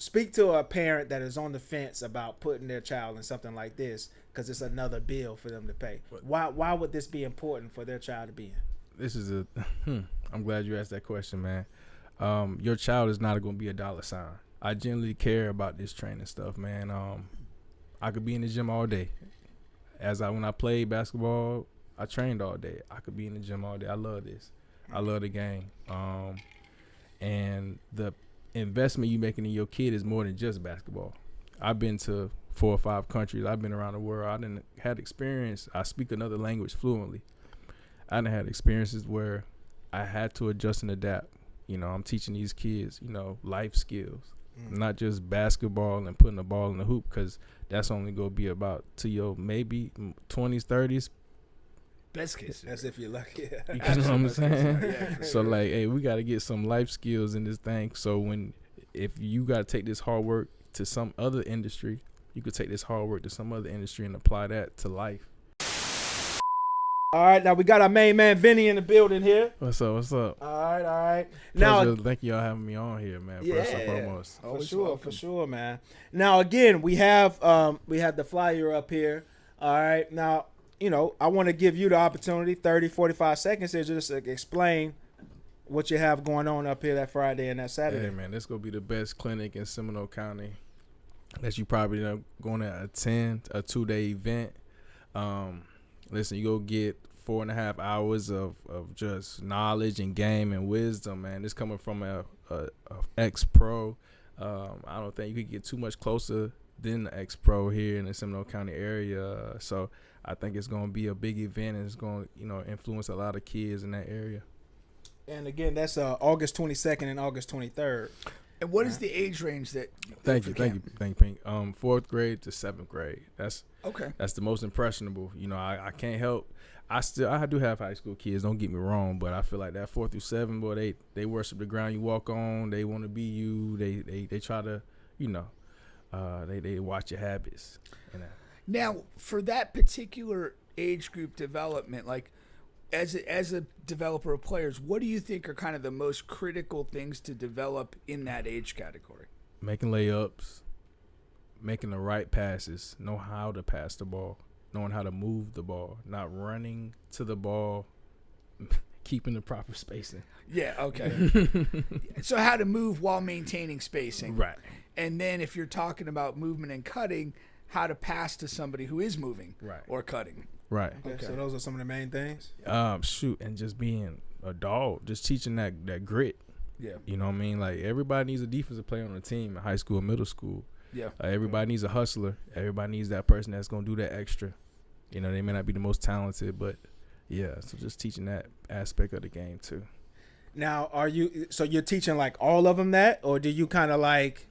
speak to a parent that is on the fence about putting their child in something like this because it's another bill for them to pay. Why would this be important for their child to be in? This is I'm glad you asked that question, man. Your child is not going to be a dollar sign. I genuinely care about this training stuff, man. I could be in the gym all day. When I played basketball, I trained all day. I could be in the gym all day. I love this. I love the game. And the investment you making in your kid is more than just basketball. I've been to 4 or 5 countries. I've been around the world. I done had experience. I speak another language fluently. I done had experiences where I had to adjust and adapt. You know, I'm teaching these kids, life skills, not just basketball and putting the ball in the hoop, because that's only going to be about to your maybe 20s, 30s. Best case. That's if you're lucky. You know what I'm saying? Yeah, so, like, hey, we got to get some life skills in this thing. So if you got to take this hard work to some other industry, you could take this hard work to some other industry and apply that to life. All right, now we got our main man Vinny in the building here. What's up? All right. Now, thank y'all having me on here, man. First and foremost. For sure, man. Now again, we have the flyer up here. All right, now I want to give you the opportunity, 30, 45 seconds here, just to explain what you have going on up here that Friday and that Saturday. Hey, man, this going to be the best clinic in Seminole County that you probably going to attend, a 2-day event. Listen, you go get 4.5 hours of just knowledge and game and wisdom, man. This coming from a ex-pro. I don't think you could get too much closer than the ex-pro here in the Seminole County area. So I think it's going to be a big event, and it's going to influence a lot of kids in that area. And again, that's August 22nd and August 23rd. And what is the age range that? Thank you, Pink. 4th grade to 7th grade. That's okay. That's the most impressionable. I can't help. I do have high school kids. Don't get me wrong, but I feel like that 4 through 7, boy, they worship the ground you walk on. They want to be you. They try to, they watch your habits. Now, for that particular age group development, like as a developer of players, what do you think are kind of the most critical things to develop in that age category? Making layups, making the right passes, know how to pass the ball, knowing how to move the ball, not running to the ball, keeping the proper spacing. Yeah, okay. So how to move while maintaining spacing. Right. And then if you're talking about movement and cutting, how to pass to somebody who is moving or cutting. Right. Okay. So those are some of the main things? And just being a dog, just teaching that grit. Yeah. You know what I mean? Like, everybody needs a defensive player on the team in high school and middle school. Yeah. Everybody needs a hustler. Everybody needs that person that's going to do that extra. They may not be the most talented, but yeah, so just teaching that aspect of the game too. Now, you're teaching like all of them that, or do you kind of like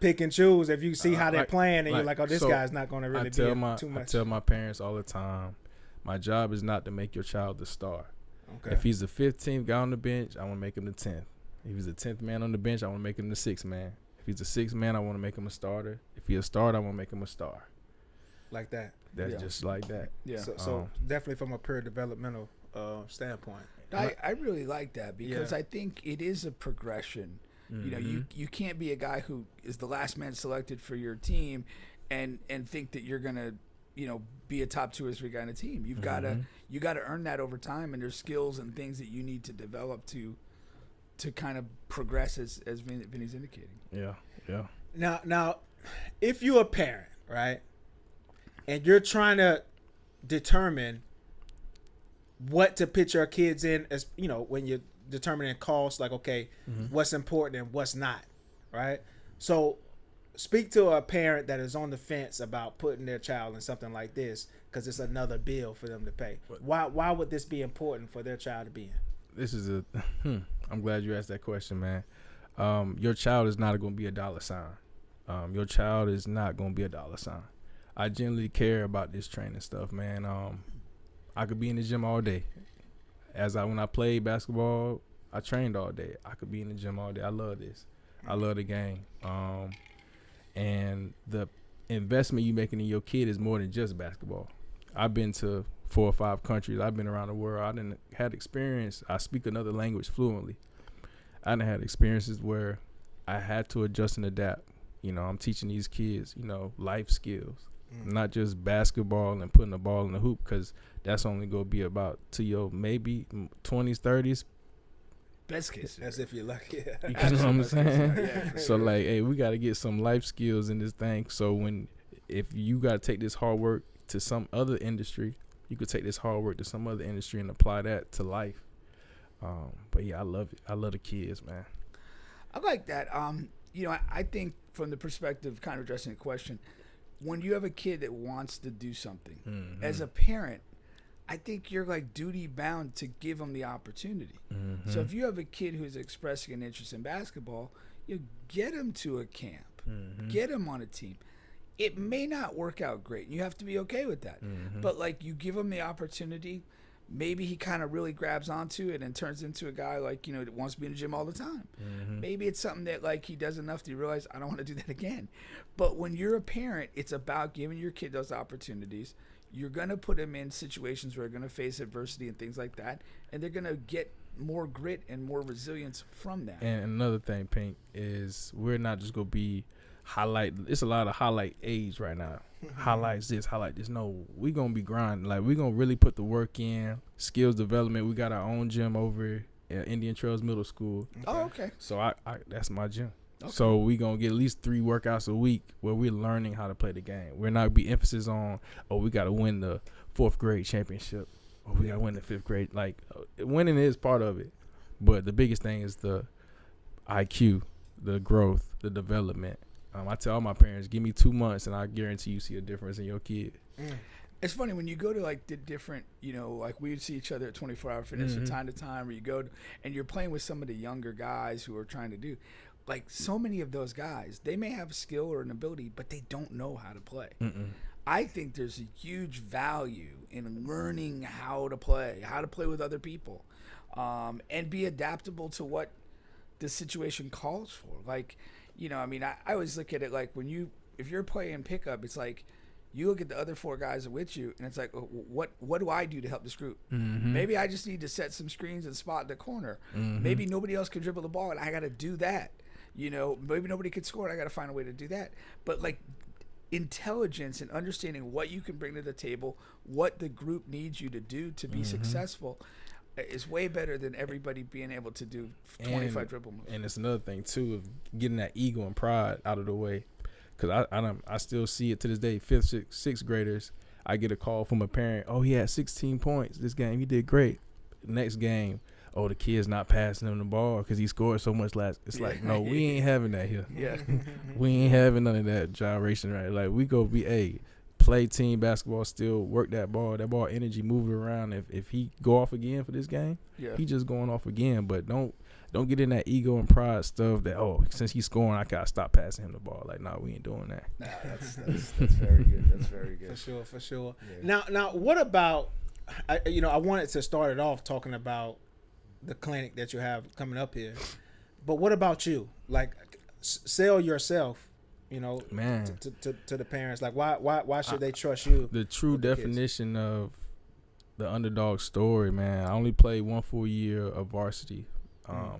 pick and choose if you see how they're playing and you're like, oh, this guy's not going to really be too much? I tell my parents all the time, my job is not to make your child the star. Okay. If he's the 15th guy on the bench, I want to make him the 10th. If he's the 10th man on the bench, I want to make him the 6th man. If he's the 6th man, I want to make him a starter. If he's a starter, I want to make him a star. Like that. That's just like that. Yeah. So definitely from a pure developmental standpoint. I really like that because I think it is a progression. Mm-hmm. You can't be a guy who is the last man selected for your team and think that you're gonna be a top 2 or 3 guy on a team. You've gotta earn that over time, and there's skills and things that you need to develop to kind of progress as Vinny's indicating. Yeah. Now, if you're a parent, right, and you're trying to determine what to put your kids in, as when you're determining costs, like, okay, what's important and what's not, right? So speak to a parent that is on the fence about putting their child in something like this because it's another bill for them to pay. Why would this be important for their child to be in? This is I'm glad you asked that question, man. Your child is not going to be a dollar sign. Your child is not going to be a dollar sign. I genuinely care about this training stuff, man. I could be in the gym all day. When I played basketball, I trained all day. I could be in the gym all day. I love this. I love the game. And the investment you making in your kid is more than just basketball. I've been to 4 or 5 countries. I've been around the world. I done had experience. I speak another language fluently. I done had experiences where I had to adjust and adapt. I'm teaching these kids, life skills, not just basketball and putting the ball in the hoop, because that's only going to be about to your maybe 20s, 30s. Best case. As if you're lucky. You know what I'm saying? Yeah, So, like, hey, we got to get some life skills in this thing. So if you got to take this hard work to some other industry, you could take this hard work to some other industry and apply that to life. But yeah, I love it. I love the kids, man. I like that. I think from the perspective, kind of addressing the question, when you have a kid that wants to do something, as a parent, I think you're like duty bound to give them the opportunity. So if you have a kid who's expressing an interest in basketball, you get him to a camp, get him on a team. It may not work out great. You have to be okay with that. But like, you give him the opportunity. Maybe he kind of really grabs onto it and turns into a guy like, that wants to be in the gym all the time. Maybe it's something that like he does enough to realize, I don't want to do that again. But when you're a parent, it's about giving your kid those opportunities. You're going to put them in situations where they're going to face adversity and things like that. And they're going to get more grit and more resilience from that. And another thing, Pink, is we're not just going to be it's a lot of highlight age right now. Highlights this, highlight this. No, we're going to be grinding. Like, we're going to really put the work in, skills development. We got our own gym over at Indian Trails Middle School. Oh, okay. So I that's my gym. Okay. So we going to get at least 3 workouts a week where we're learning how to play the game. We're not be emphasis on, we got to win the 4th grade championship, or we got to win the 5th grade. Like, winning is part of it. But the biggest thing is the IQ, the growth, the development. I tell all my parents, give me 2 months and I guarantee you see a difference in your kid. It's funny when you go to like the different, like we would see each other at 24-hour fitness from time to time, where you go and you're playing with some of the younger guys who are trying to do, like, so many of those guys, they may have a skill or an ability, but they don't know how to play. I think there's a huge value in learning how to play with other people, and be adaptable to what the situation calls for. Like, I always look at it like if you're playing pickup, it's like you look at the other 4 guys with you, and it's like, what do I do to help this group? Maybe I just need to set some screens and spot the corner. Maybe nobody else can dribble the ball, and I got to do that. Maybe nobody can score, and I got to find a way to do that. But like, intelligence and understanding what you can bring to the table, what the group needs you to do to be successful, is way better than everybody being able to do 25 dribble moves. And it's another thing too of getting that ego and pride out of the way, because I still see it to this day. 5th, 6th graders, I get a call from a parent. Oh, he had 16 points this game. He did great. Next game, the kid's not passing him the ball because he scored so much last. It's like, no, we ain't having that here. Yeah, we ain't having none of that gyration, right? Like, we go be play team basketball, still work that ball energy, move it around. If he go off again for this game, he just going off again. But don't get in that ego and pride stuff that, since he's scoring, I gotta stop passing him the ball. Like, no, we ain't doing that. Nah, that's very good. That's very good. For sure. Yeah. Now, what about? I wanted to start it off talking about the clinic that you have coming up here, but what about you? Like, sell yourself. Man, to the parents, like, why should they trust you? The true definition of the underdog story, man. I only played 1 full year of varsity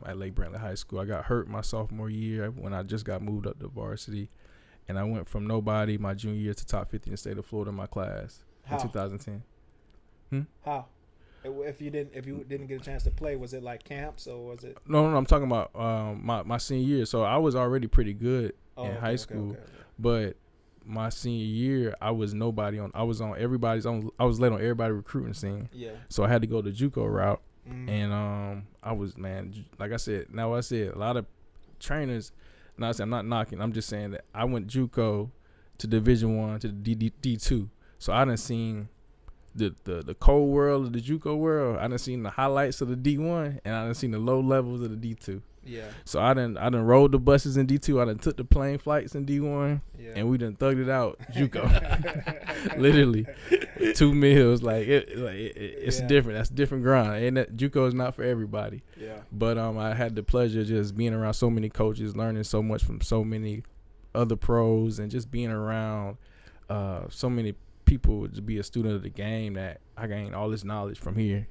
at Lake Brantley High School. I got hurt my sophomore year when I just got moved up to varsity, and I went from nobody my junior year to top 50 in the state of Florida in my class in 2010. How? If you didn't get a chance to play, was it like camps or was it? No, I'm talking about my senior year. So I was already pretty good in high school, but my senior year I was nobody I was late on everybody's recruiting scene. Yeah. So I had to go the JUCO route, and I was, man, like I said, a lot of trainers. Now I said, I'm not knocking. I'm just saying that I went JUCO to Division I to the D2. So I done seen the cold world of the JUCO world. I done seen the highlights of the D1, and I done seen the low levels of the D2. Yeah. So I done rode the buses in D2. I done took the plane flights in D1, and we done thugged it out JUCO. Literally, 2 meals. It's different. That's a different grind. And that JUCO is not for everybody. Yeah. But I had the pleasure of just being around so many coaches, learning so much from so many other pros, and just being around so many people to be a student of the game, that I gained all this knowledge from here,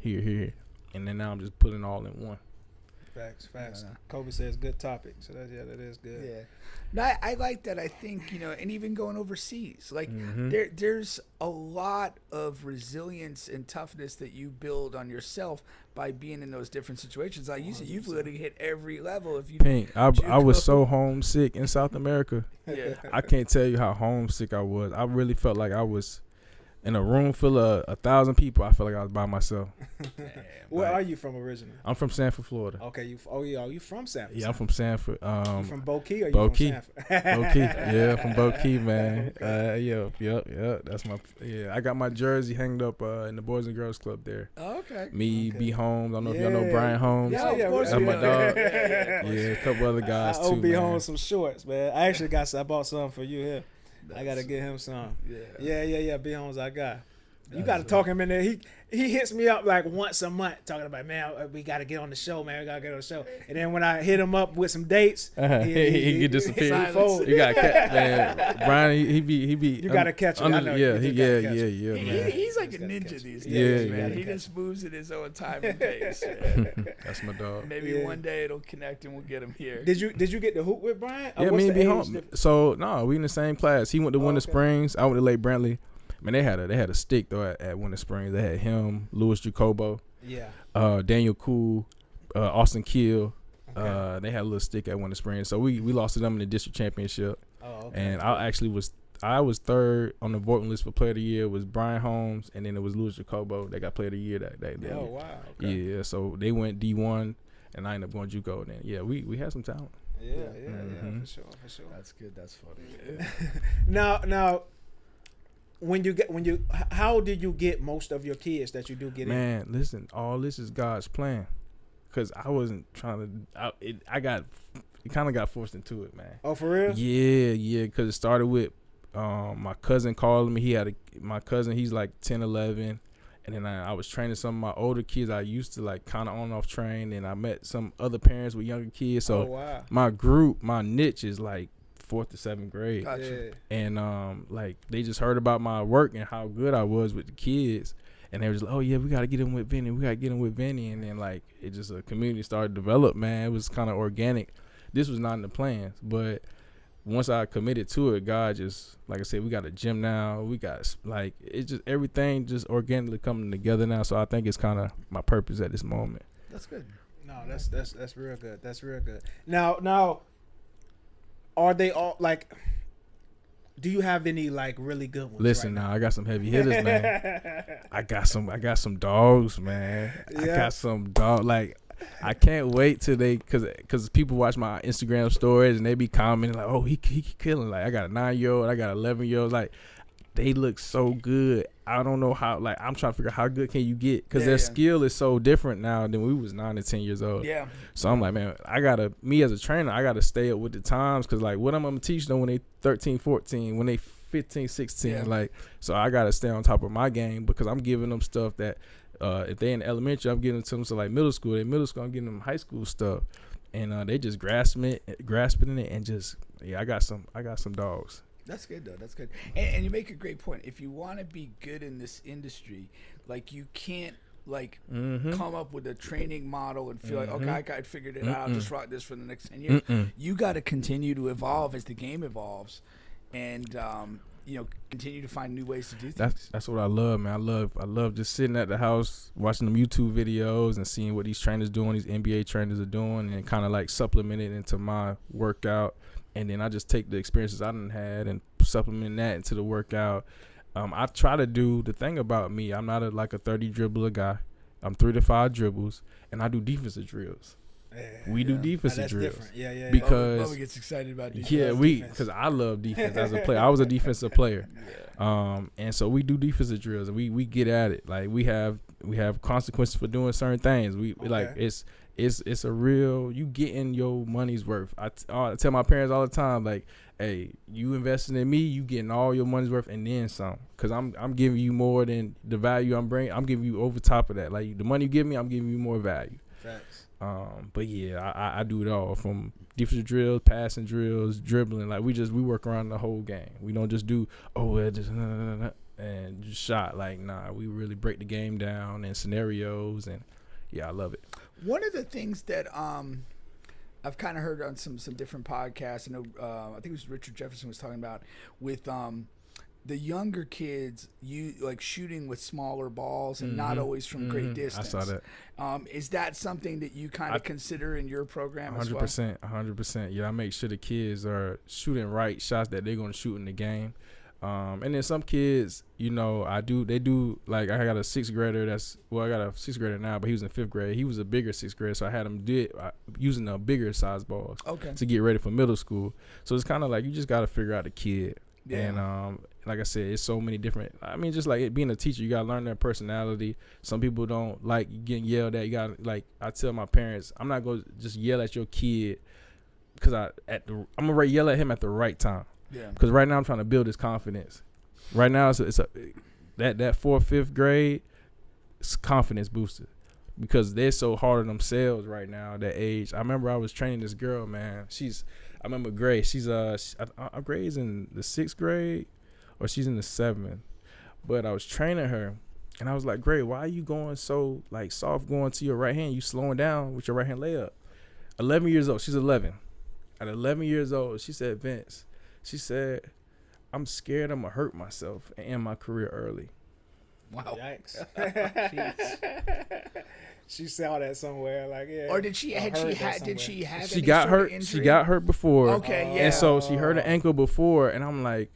and then now I'm just putting it all in one. Facts. Yeah. Kobe says good topic. So that is good. Yeah. No, I like that. I think, and even going overseas, like Mm-hmm. there's a lot of resilience and toughness that you build on yourself by being in those different situations. Like you said, you've literally hit every level. If you Pink. I was JUCO. so homesick in South America. Yeah. I can't tell you how homesick I was. I really felt like I was in a room full of 1,000 people. I felt like I was by myself. Where Like, are you from originally? I'm from Sanford, Florida. Okay, you from Sanford? Yeah, I'm from Sanford. You from Boquete or you Boquete. from Sanford? Boquete. Yeah, from Boquete, man. Okay. Yep. That's my. Yeah, I got my jersey hanged up in the Boys and Girls Club there. Oh, okay. Me, Okay. B. Holmes. I don't know if y'all know Brian Holmes. Yeah, of course That's we my know. dog. Yeah. Yeah, a couple other guys I owe too, B man. Holmes some shorts, man. I actually I bought some for you here. I gotta That's- get him some. Yeah. Yeah. B Holmes, I got. You That's gotta right. talk him in there. He hits me up like once a month talking about, man, we gotta get on the show, man. We gotta get on the show. And then when I hit him up with some dates, He get disappeared. he fold. You gotta catch, man. Brian, he be. You gotta catch him. I know Yeah, you gotta catch him. man. He's like a Just gotta ninja catch these it. days, Yeah, man. yeah. He just moves at his own time and pace. Yeah. That's my dog. Maybe Yeah. one day it'll connect and we'll get him here. Did you get the hoop with Brian? Or Yeah, what's me and the B age Holmes. difference? So no, we in the same class. He went to Winter okay. Springs. I went to Lake Brantley. Man, they had a stick though at Winter Springs. They had him, Louis Jacobo, Yeah. Daniel Cool, Austin Kill. Okay. They had a little stick at Winter Springs. So we lost to them in the district championship. Oh, okay. And I was third on the voting list for player of the year. It was Brian Holmes, and then it was Louis Jacobo. They got player of the year that year. Oh wow. Okay. Yeah, so they went D1, and I ended up going JUCO. Then yeah, we had some talent. Yeah, Mhm. for sure. That's good. That's funny. Now, how did you get most of your kids that you do get in? Man, listen, all this is God's plan. Cause I wasn't trying to. It kind of got forced into it, man. Oh, for real? Yeah. Cause it started with my cousin calling me. My cousin. He's like 10, 11. And then I was training some of my older kids. I used to like kind of on and off train, and I met some other parents with younger kids. So Oh wow. my niche is like 4th to 7th grade. Gotcha. Yeah. And like they just heard about my work and how good I was with the kids, and they were just like, oh yeah, we gotta get him with Vinny, and then like it just a community started to develop, man. It was kind of organic. This was not in the plans, but once I committed to it, God just, like I said, we got a gym now. We got like it's just everything just organically coming together now. So I think it's kind of my purpose at this moment. That's good. No, that's real good. That's real good. Now, are they all like? Do you have any like really good ones? Listen, right now I got some heavy hitters, man. I got some dogs, man. I Yeah. got some dog. Like I can't wait till cause people watch my Instagram stories and they be commenting like, oh, he killing. Like I got a 9-year-old, I got 11-year-old. Like they look so good. I don't know how. Like I'm trying to figure out how good can you get, cause their skill is so different now than we was 9 and 10 years old. Yeah. So I'm like, man, me as a trainer, I gotta stay up with the times, cause like what I'm gonna teach them when they 13, 14, when they 15, 16, Yeah. like, so I gotta stay on top of my game, because I'm giving them stuff that if they in elementary, I'm giving to them. So like middle school, I'm giving them high school stuff, and they just grasping it, and just I got some dogs. That's good though. That's good. And you make a great point. If you want to be good in this industry, like you can't like come up with a training model and feel like, okay, I got figured it out. I'll just rock this for the next 10 years. You got to continue to evolve as the game evolves, and continue to find new ways to do things. That's what I love, man. I love just sitting at the house watching them YouTube videos and seeing what these trainers doing, these NBA trainers are doing, and kind of like supplement it into my workout. And then I just take the experiences I done had and supplement that into the workout. I try to do the thing about me. I'm not like a 30 dribbler guy. I'm 3 to 5 dribbles, and I do defensive drills. We do defensive that's drills. different. Yeah. Because Bubba gets excited about defense. yeah, defense. because I love defense as a player. I was a defensive player. And so we do defensive drills, and we get at it. Like we have consequences for doing certain things. Like it's a real, you getting your money's worth. I tell my parents all the time, like, hey, you investing in me, you getting all your money's worth and then some, because I'm giving you more than the value I'm bringing. I'm giving you over top of that. Like the money you give me, I'm giving you more value. Facts. But yeah, I do it all, from defensive drills, passing drills, dribbling. Like we work around the whole game. We don't just do and just shot. Like nah, we really break the game down in scenarios, and yeah, I love it. One of the things that I've kind of heard on some different podcasts. I know I think it was Richard Jefferson was talking about with the younger kids, you like shooting with smaller balls and not always from great distance. I saw that. Is that something that you kind of consider in your program as well? 100%. Yeah, I make sure the kids are shooting right shots that they're going to shoot in the game. And then some kids, you know, they do, like, I got a sixth grader I got a sixth grader now, but he was in fifth grade. He was a bigger sixth grader, so I had him using the bigger size balls to get ready for middle school. So it's kind of like you just got to figure out the kid. Yeah. And like I said, it's so many different, I mean, just like being a teacher, you got to learn their personality. Some people don't like getting yelled at. You got to, like, I tell my parents, I'm not going to just yell at your kid because I'm going to yell at him at the right time. Yeah. Because right now I'm trying to build his confidence. Right now that fourth, fifth grade, it's confidence boosted because they're so hard on themselves right now at that age. I remember I was training this girl, man. I remember Grace. She's Grace in the sixth grade or she's in the seventh. But I was training her and I was like, Grace, why are you going so like soft going to your right hand? You slowing down with your right hand layup. 11 years old. She's 11. At 11 years old, she said, Vince, she said, I'm scared I'm going to hurt myself and end my career early. Wow. Yikes. She saw that somewhere, like, yeah. Or did she have she got hurt. She got hurt before. Okay, yeah. And so she hurt her ankle before, and I'm like,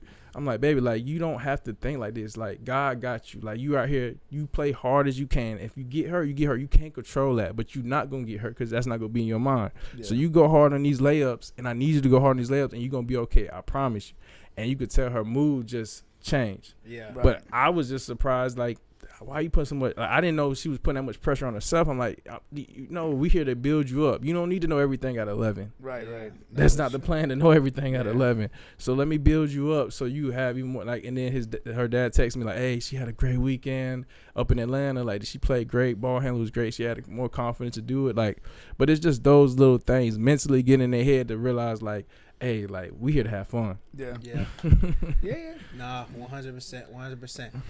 baby, like, you don't have to think like this. Like, God got you. Like, you out here, you play hard as you can. If you get hurt, you get hurt. You can't control that, but you're not going to get hurt because that's not going to be in your mind. Yeah. So you go hard on these layups, and I need you to go hard on these layups, and you're going to be okay. I promise you. And you could tell her mood just changed. Yeah. Right. But I was just surprised, like, why you put so much? Like, I didn't know she was putting that much pressure on herself. I'm like, you know, we here to build you up. You don't need to know everything at 11. Right. That's not the plan to know everything at 11. So let me build you up so you have even more. Like, and then her dad texted me like, hey, she had a great weekend up in Atlanta. Like, she played great. Ball handler was great. She had more confidence to do it. Like, but it's just those little things mentally getting in their head to realize like, hey, like, we here to have fun. Yeah. Yeah. Nah, 100%.